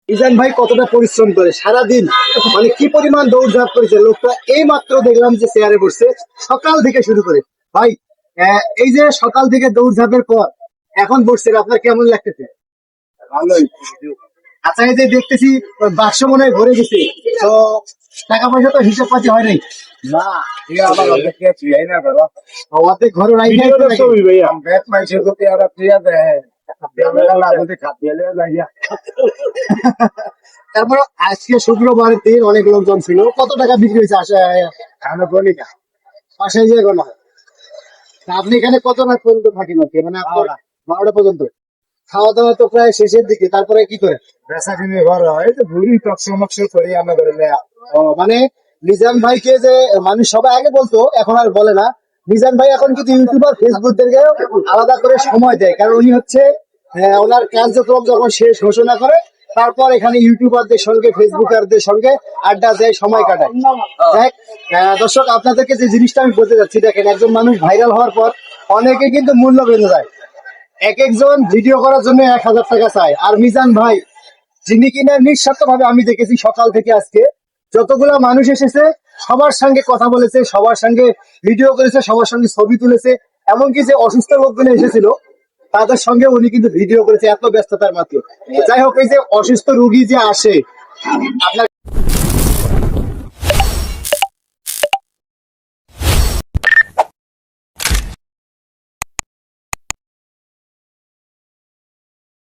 মিজান ভাই কতটা পরিশ্রম করে সারাদিন, মানে কি পরিমাণ দৌড়ঝাঁপ করেছে লোকটা। এই মাত্র দেখলাম যে চেয়ারে বসছে সকাল থেকে শুরু করে। ভাই এই যে সকাল থেকে দৌড়ঝাঁপের পর এখন বসছে, আপনার কেমন লাগতেছে? ভালোই। আচ্ছা, এই যে দেখতেছি বাক্স মনে হয় ভরে গেছে, তো টাকা পয়সা তো হিসাব পাতি হয় নাই? না, ये আমার অর্ধেক খেয়েছি, এই না বাবা। অর্ধেক ঘরে রাইখে ভিডিওটা নাকি? ছবি ভাইয়া। ব্যাট মাইছে তো পেয়ারা প্রিয়া দেয়। পেয়ারা লাগতে খাতে এলে লাগিয়া। তারপর আজকে শুক্রবারের দিন অনেক লোকজন ছিল, কত টাকা বিক্রি হয়েছে আমি বলি না। বাসায় যে গোনা? তা আপনি এখানে কত রাত পর্যন্ত থাকেন আর কি? মানে আপনার 12টা পর্যন্ত? খাওয়া দাওয়া তো প্রায় শেষের দিকে, তারপরে কি করে? বেচা কিনে ঘর হয়, তো ভুড়ি টকশো মকশো করি আমরা করে নেয়া। ও মানে মিজান ভাইকে যে মানুষ সবাই আগে বলতো, এখন আর বলে না। মিজান ভাই এখন কিন্তু ইউটিউবার ফেসবুকদেরকে আলাদা করে সময় দেয়, কারণ উনি হচ্ছে ওনার কার্যক্রম যখন শেষ ঘোষণা করে তারপর এখানে ইউটিউবারদের সঙ্গে ফেসবুকারদের সঙ্গে আড্ডা দেয়, সময় কাটায়। দেখ দর্শক, আপনাদেরকে যে জিনিসটা আমি বলতে যাচ্ছি, দেখেন একজন মানুষ ভাইরাল হওয়ার পর অনেকে কিন্তু মূল্য বেড়ে যায়। এক একজন ভিডিও করার জন্য 1000 টাকা চায়, আর মিজান ভাই যিনি কিনা নিঃস্বার্থ ভাবে, আমি দেখেছি সকাল থেকে আজকে যতগুলা মানুষ এসেছে সবার সঙ্গে কথা বলেছে, সবার সঙ্গে ভিডিও করেছে, সবার সঙ্গে ছবি তুলেছে। এমনকি যে অসুস্থ লোকগুলো এসেছিল তাদের সঙ্গে উনি কিন্তু ভিডিও করেছে, এত ব্যস্ততার মাত্র। যাই হোক, এই যে অসুস্থ রুগী যে আসে, আপনার